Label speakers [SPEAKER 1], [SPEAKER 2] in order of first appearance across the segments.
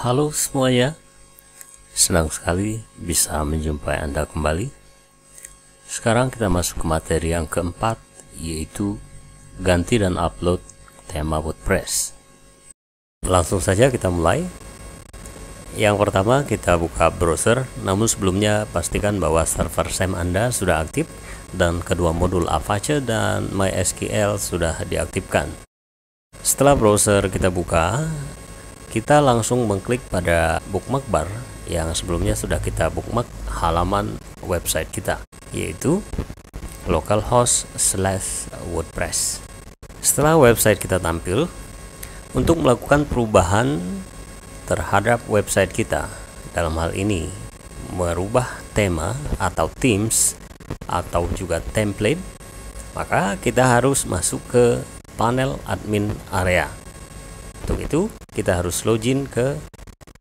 [SPEAKER 1] Halo semuanya, senang sekali bisa menjumpai Anda kembali. Sekarang kita masuk ke materi yang keempat, yaitu ganti dan upload tema WordPress. Langsung saja kita mulai. Yang pertama kita buka browser, namun sebelumnya pastikan bahwa server SAM Anda sudah aktif dan kedua modul Apache dan MySQL sudah diaktifkan. Setelah browser kita buka, kita langsung mengklik pada bookmark bar yang sebelumnya sudah kita bookmark halaman website kita, yaitu localhost/wordpress. Setelah website kita tampil, untuk melakukan perubahan terhadap website kita, dalam hal ini merubah tema atau themes atau juga template, maka kita harus masuk ke panel admin area. Untuk itu kita harus login ke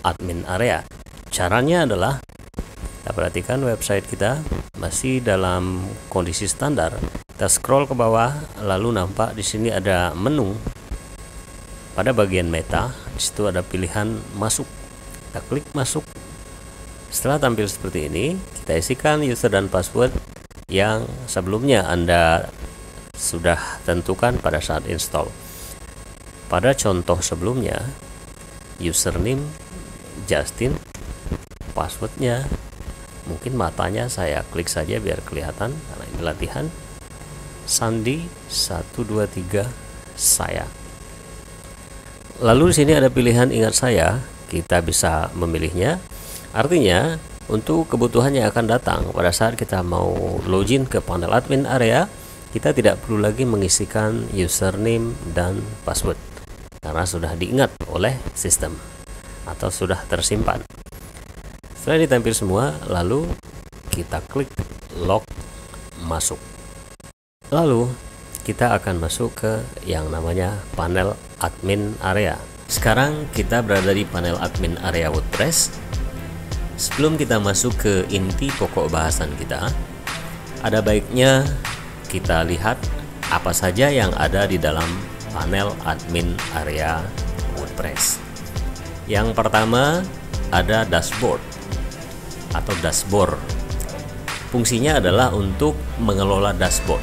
[SPEAKER 1] admin area. Caranya adalah kita perhatikan website kita masih dalam kondisi standar. Kita scroll ke bawah, lalu nampak di sini ada menu. Pada bagian meta, di situ ada pilihan masuk. Kita klik masuk. Setelah tampil seperti ini, kita isikan user dan password yang sebelumnya Anda sudah tentukan pada saat install. Pada contoh sebelumnya, username Justin, passwordnya mungkin matanya saya klik saja biar kelihatan karena ini latihan. Sandi 123 saya. Lalu di sini ada pilihan ingat saya, kita bisa memilihnya. Artinya untuk kebutuhan yang akan datang pada saat kita mau login ke panel admin area, kita tidak perlu lagi mengisikan username dan password karena sudah diingat oleh sistem atau sudah tersimpan. Setelah ditampil semua, lalu kita klik log masuk. Lalu kita akan masuk ke yang namanya panel admin area. Sekarang kita berada di panel admin area WordPress. Sebelum kita masuk ke inti pokok bahasan kita, ada baiknya kita lihat apa saja yang ada di dalam panel admin area WordPress. Yang pertama ada dashboard atau dashboard. Fungsinya adalah untuk mengelola dashboard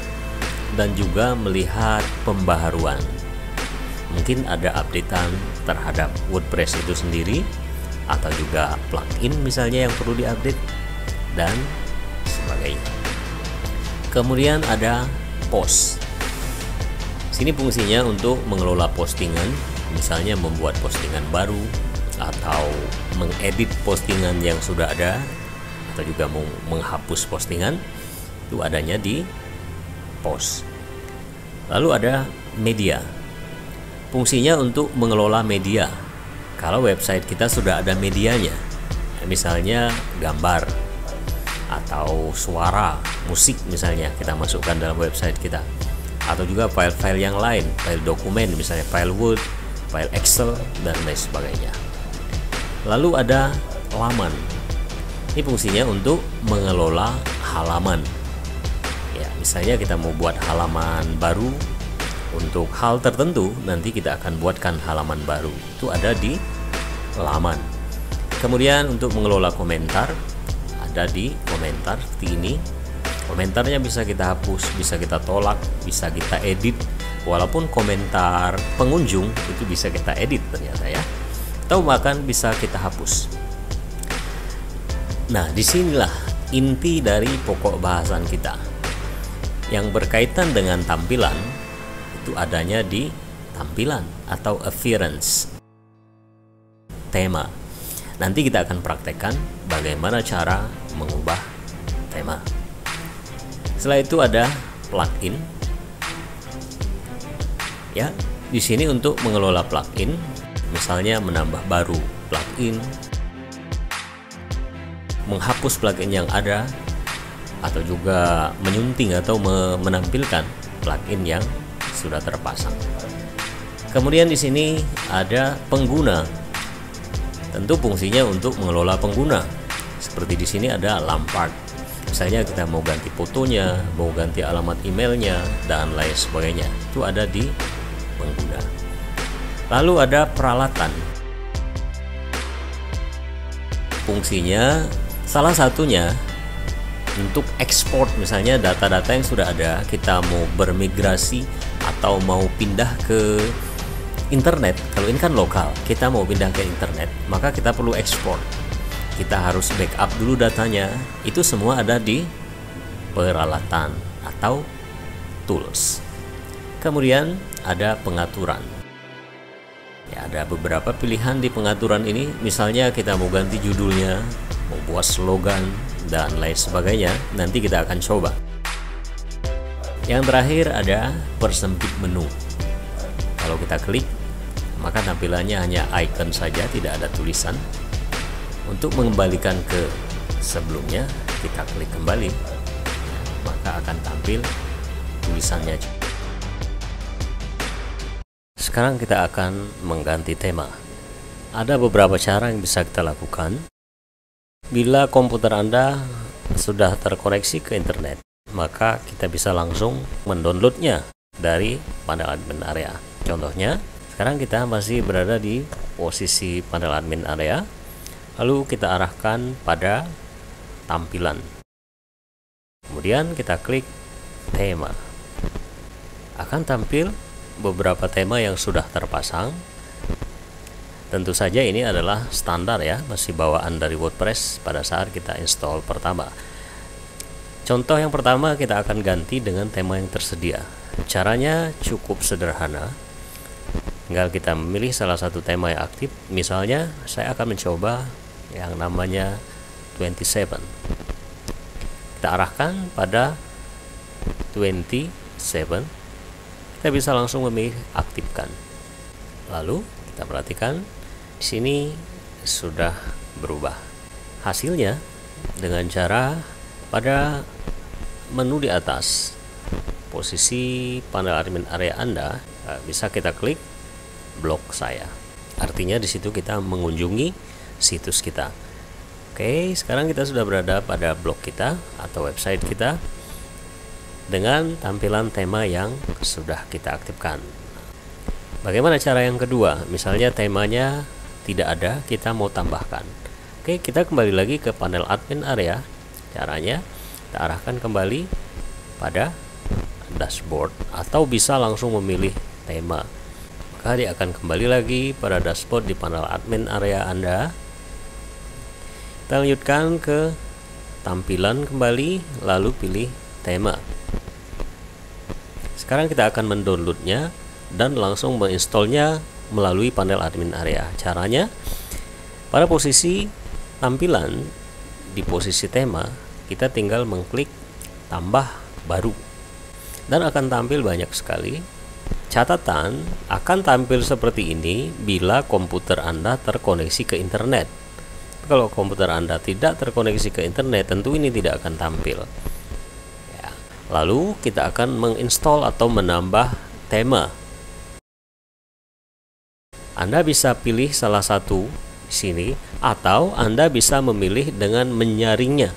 [SPEAKER 1] dan juga melihat pembaharuan. Mungkin ada updatean terhadap WordPress itu sendiri atau juga plugin misalnya yang perlu diupdate dan sebagainya. Kemudian ada post. Sini fungsinya untuk mengelola postingan, misalnya membuat postingan baru atau mengedit postingan yang sudah ada atau juga menghapus postingan, itu adanya di post. Lalu ada media. Fungsinya untuk mengelola media. Kalau website kita sudah ada medianya, misalnya gambar atau suara, musik misalnya kita masukkan dalam website kita, atau juga file-file yang lain, file dokumen misalnya file Word, file Excel dan lain sebagainya. Lalu ada laman. Ini fungsinya untuk mengelola halaman. Ya, misalnya kita mau buat halaman baru untuk hal tertentu, nanti kita akan buatkan halaman baru. Itu ada di laman. Kemudian untuk mengelola komentar, ada di komentar seperti ini. Komentarnya bisa kita hapus, bisa kita tolak, bisa kita edit. Walaupun komentar pengunjung itu bisa kita edit ternyata ya, atau bahkan bisa kita hapus. Nah, disinilah inti dari pokok bahasan kita. Yang berkaitan dengan tampilan itu adanya di tampilan atau appearance tema. Nanti kita akan praktekkan bagaimana cara mengubah tema. Setelah itu ada plugin. Ya, di sini untuk mengelola plugin, misalnya menambah baru plugin, menghapus plugin yang ada, atau juga menyunting atau menampilkan plugin yang sudah terpasang. Kemudian di sini ada pengguna. Tentu fungsinya untuk mengelola pengguna. Seperti di sini ada Lampard. Misalnya kita mau ganti fotonya, mau ganti alamat emailnya, dan lain sebagainya. Itu ada di pengguna. Lalu ada peralatan. fungsinya salah satunya untuk ekspor, misalnya data-data yang sudah ada, kita mau bermigrasi atau mau pindah ke internet. Kalau ini kan lokal, kita mau pindah ke internet, maka kita perlu ekspor. Kita harus backup dulu datanya. Itu semua ada di peralatan atau tools. Kemudian ada pengaturan. Ya, ada beberapa pilihan di pengaturan ini. Misalnya kita mau ganti judulnya, mau buat slogan dan lain sebagainya. Nanti kita akan coba. Yang terakhir ada persempit menu. Kalau kita klik, maka tampilannya hanya icon saja, tidak ada tulisan. Untuk mengembalikan ke sebelumnya, kita klik kembali, maka akan tampil tulisannya. Sekarang kita akan mengganti tema. Ada beberapa cara yang bisa kita lakukan. Bila komputer Anda sudah terkoneksi ke internet, maka kita bisa langsung mendownloadnya dari panel admin area. Contohnya, sekarang kita masih berada di posisi panel admin area, lalu kita arahkan pada tampilan. Kemudian kita klik tema. Akan tampil beberapa tema yang sudah terpasang. Tentu saja ini adalah standar ya, masih bawaan dari WordPress pada saat kita install pertama. Contoh yang pertama, kita akan ganti dengan tema yang tersedia. Caranya cukup sederhana. Tinggal kita memilih salah satu tema yang aktif. Misalnya saya akan mencoba yang namanya 27. Kita arahkan pada 27. Kita bisa langsung memilih aktifkan. Lalu kita perhatikan di sini sudah berubah. Hasilnya dengan cara pada menu di atas posisi panel admin area Anda, bisa kita klik blog saya. Artinya di situ kita mengunjungi situs kita. Oke, sekarang kita sudah berada pada blog kita atau website kita dengan tampilan tema yang sudah kita aktifkan. Bagaimana cara yang kedua? Misalnya temanya tidak ada, kita mau tambahkan. Oke, kita kembali lagi ke panel admin area. Caranya kita arahkan kembali pada dashboard atau bisa langsung memilih tema. Maka dia akan kembali lagi pada dashboard di panel admin area Anda. Kita lanjutkan ke tampilan kembali, lalu pilih tema. Sekarang kita akan mendownloadnya dan langsung menginstalnya melalui panel admin area. Caranya, pada posisi tampilan di posisi tema, kita tinggal mengklik tambah baru dan akan tampil banyak sekali. Catatan, akan tampil seperti ini bila komputer Anda terkoneksi ke internet. Kalau komputer Anda tidak terkoneksi ke internet, tentu ini tidak akan tampil. Lalu kita akan menginstall atau menambah tema. Anda bisa pilih salah satu di sini, atau Anda bisa memilih dengan menyaringnya.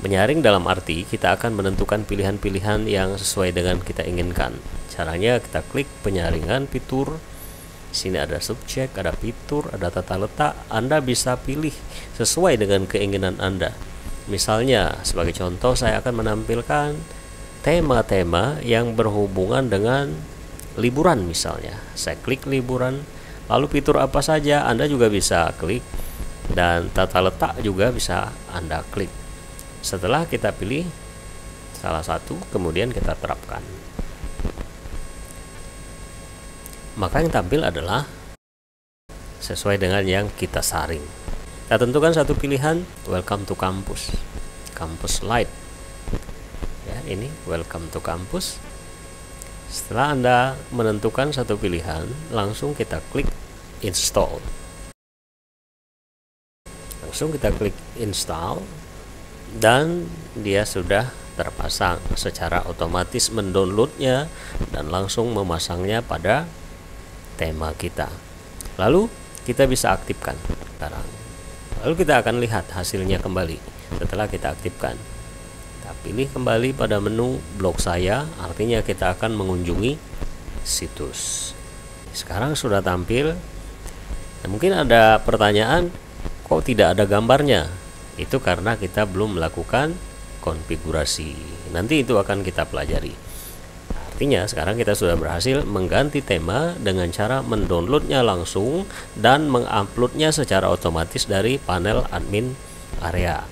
[SPEAKER 1] Menyaring dalam arti kita akan menentukan pilihan-pilihan yang sesuai dengan kita inginkan. Caranya kita klik penyaringan fitur. Di sini ada subjek, ada fitur, ada tata letak. Anda bisa pilih sesuai dengan keinginan Anda. Misalnya, sebagai contoh, saya akan menampilkan tema-tema yang berhubungan dengan liburan misalnya. Saya klik liburan, lalu fitur apa saja Anda juga bisa klik, dan tata letak juga bisa Anda klik. Setelah kita pilih salah satu, kemudian kita terapkan. Maka yang tampil adalah sesuai dengan yang kita saring. Kita tentukan satu pilihan, welcome to campus, campus light. Ya, ini welcome to campus. Setelah Anda menentukan satu pilihan, langsung kita klik install. Langsung kita klik install dan dia sudah terpasang. Secara otomatis mendownloadnya dan langsung memasangnya pada tema kita. Lalu kita bisa aktifkan sekarang. Lalu kita akan lihat hasilnya kembali setelah kita aktifkan. Kita pilih kembali pada menu blog saya, artinya kita akan mengunjungi situs. Sekarang sudah tampil. Nah, mungkin ada pertanyaan, kok tidak ada gambarnya? Itu karena kita belum melakukan konfigurasi. Nanti itu akan kita pelajari. Artinya sekarang kita sudah berhasil mengganti tema dengan cara mendownloadnya langsung dan menguploadnya secara otomatis dari panel admin area.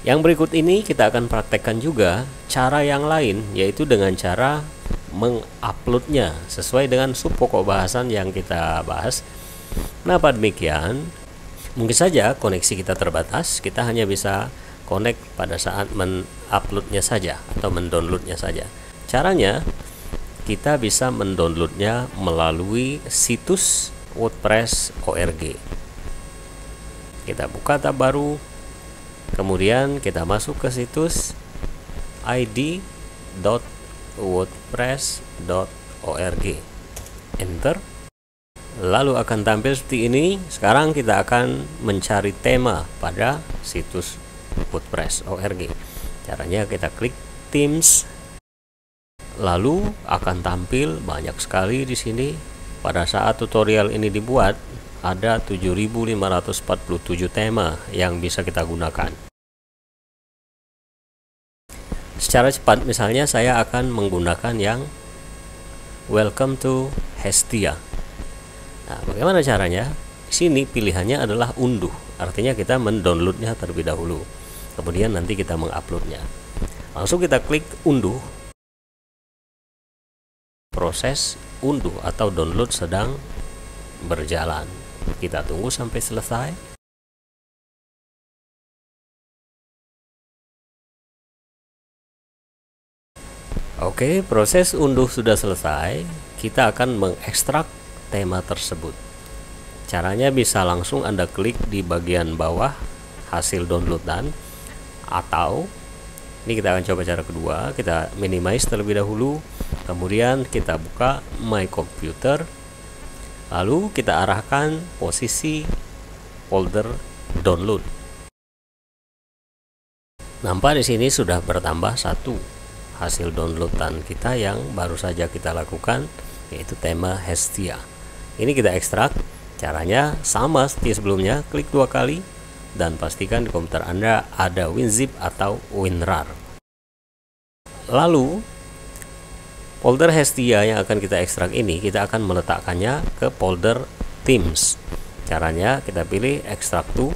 [SPEAKER 1] Yang berikut ini kita akan praktekkan juga cara yang lain, yaitu dengan cara menguploadnya sesuai dengan sub pokok bahasan yang kita bahas. Kenapa demikian? Mungkin saja koneksi kita terbatas, kita hanya bisa connect pada saat menguploadnya saja atau mendownloadnya saja. Caranya, kita bisa mendownloadnya melalui situs WordPress org. Kita buka tab baru, kemudian kita masuk ke situs id.wordpress.org, enter, lalu akan tampil seperti ini. Sekarang kita akan mencari tema pada situs WordPress org. Caranya kita klik Themes, lalu akan tampil banyak sekali di sini. Pada saat tutorial ini dibuat, ada 7.547 tema yang bisa kita gunakan. Secara cepat, misalnya saya akan menggunakan yang Welcome to Hestia. Nah, bagaimana caranya? Di sini pilihannya adalah unduh, artinya kita mendownloadnya terlebih dahulu, kemudian nanti kita menguploadnya. Langsung kita klik unduh. Proses unduh atau download sedang berjalan. Kita tunggu sampai selesai. Oke, proses unduh sudah selesai. Kita akan mengekstrak tema tersebut. Caranya bisa langsung Anda klik di bagian bawah hasil downloadan, atau ini kita akan coba cara kedua. Kita minimize terlebih dahulu, kemudian kita buka My Computer, lalu kita arahkan posisi folder download. Nampak di sini sudah bertambah satu hasil downloadan kita yang baru saja kita lakukan, yaitu tema Hestia. Ini kita ekstrak. Caranya sama seperti sebelumnya, klik 2 kali dan pastikan di komputer Anda ada WinZip atau WinRAR. Lalu folder Hestia yang akan kita ekstrak ini, kita akan meletakkannya ke folder Themes. Caranya kita pilih Extract to,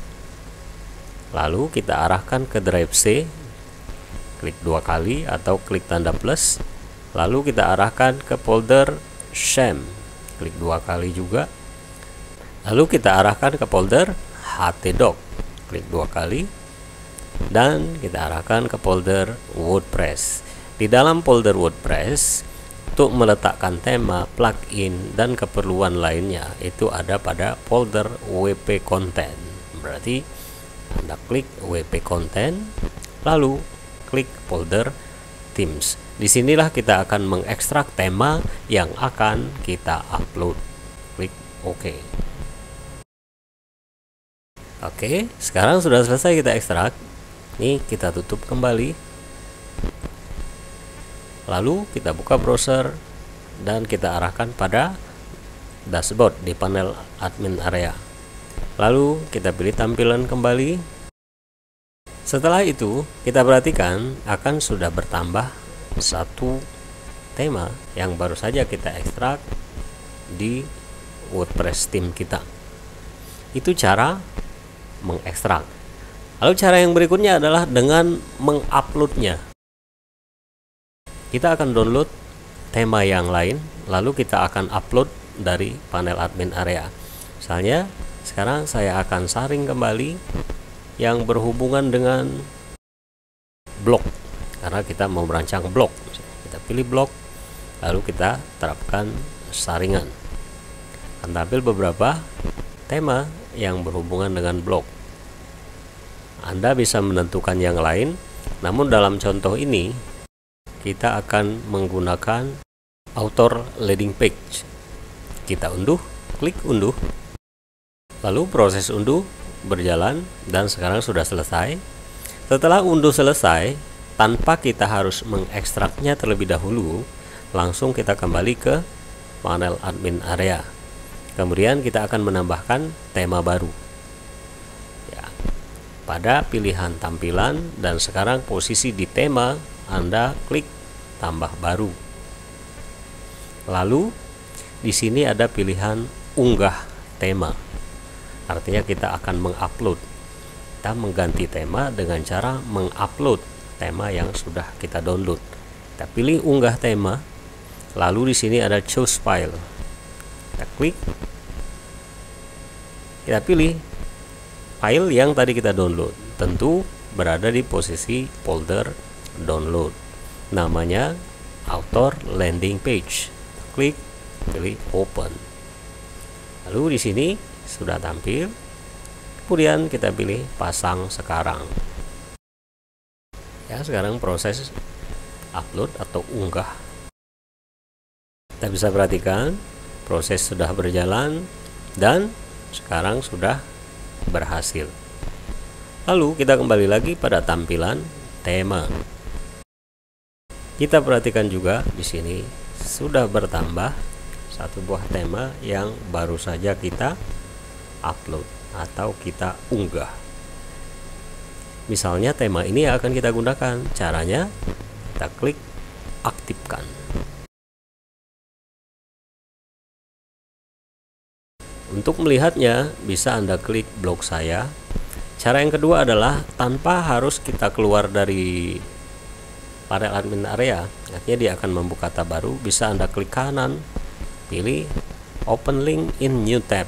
[SPEAKER 1] lalu kita arahkan ke drive C, klik 2 kali atau klik tanda plus, lalu kita arahkan ke folder Sham, klik 2 kali juga, lalu kita arahkan ke folder htdoc, klik 2 kali, dan kita arahkan ke folder WordPress. Di dalam folder WordPress, untuk meletakkan tema, plugin, dan keperluan lainnya itu ada pada folder WP Content. Berarti Anda klik WP Content, lalu klik folder Themes. Disinilah kita akan mengekstrak tema yang akan kita upload. Klik OK. Oke, sekarang sudah selesai kita ekstrak. Ini kita tutup kembali. Lalu kita buka browser dan kita arahkan pada dashboard di panel admin area. Lalu kita pilih tampilan kembali. Setelah itu kita perhatikan akan sudah bertambah satu tema yang baru saja kita ekstrak di WordPress theme kita. Itu cara mengekstrak. Lalu cara yang berikutnya adalah dengan menguploadnya. Kita akan download tema yang lain, lalu kita akan upload dari panel admin area. Misalnya sekarang saya akan saring kembali yang berhubungan dengan blog, karena kita mau merancang blog. Kita pilih blog, lalu kita terapkan saringan. Akan tampil beberapa tema yang berhubungan dengan blog. Anda bisa menentukan yang lain, namun dalam contoh ini kita akan menggunakan author landing page. Kita unduh, klik unduh, lalu proses unduh berjalan dan sekarang sudah selesai. Setelah unduh selesai, tanpa kita harus mengekstraknya terlebih dahulu, langsung kita kembali ke panel admin area. Kemudian kita akan menambahkan tema baru. Ya, pada pilihan tampilan, dan sekarang posisi di tema, Anda klik tambah baru. Lalu di sini ada pilihan unggah tema. Artinya kita akan mengupload. Kita mengganti tema dengan cara mengupload tema yang sudah kita download. Kita pilih unggah tema. Lalu di sini ada choose file. Kita klik. Kita pilih file yang tadi kita download. Tentu berada di posisi folder download. Namanya author landing page. Klik, pilih open. Lalu di sini sudah tampil. Kemudian kita pilih pasang sekarang. Ya, sekarang proses upload atau unggah. Kita bisa perhatikan proses sudah berjalan dan sekarang sudah berhasil. Lalu kita kembali lagi pada tampilan tema. Kita perhatikan juga di sini sudah bertambah satu buah tema yang baru saja kita upload atau kita unggah. Misalnya tema ini akan kita gunakan. Caranya kita klik aktifkan. Untuk melihatnya bisa Anda klik blog saya. Cara yang kedua adalah tanpa harus kita keluar dari panel admin area, artinya dia akan membuka tab baru. Bisa Anda klik kanan, pilih open link in new tab,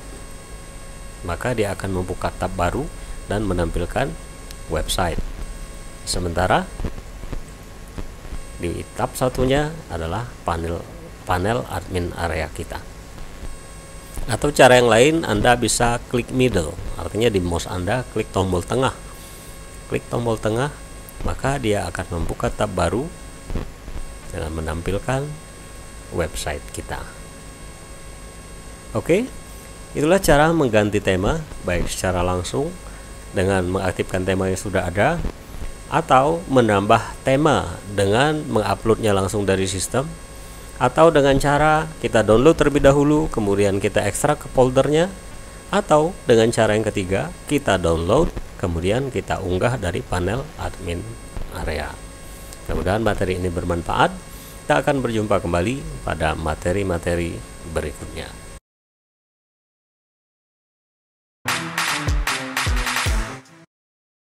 [SPEAKER 1] maka dia akan membuka tab baru dan menampilkan website. Sementara di tab satunya adalah panel admin area kita. Atau cara yang lain, Anda bisa klik middle, artinya di mouse Anda klik tombol tengah. Klik tombol tengah, maka dia akan membuka tab baru dengan menampilkan website kita. Oke, itulah cara mengganti tema, baik secara langsung dengan mengaktifkan tema yang sudah ada, atau menambah tema dengan menguploadnya langsung dari sistem, atau dengan cara kita download terlebih dahulu kemudian kita ekstrak ke foldernya, atau dengan cara yang ketiga kita download kemudian kita unggah dari panel admin area. Mudah-mudahan materi ini bermanfaat. Kita akan berjumpa kembali pada materi-materi berikutnya.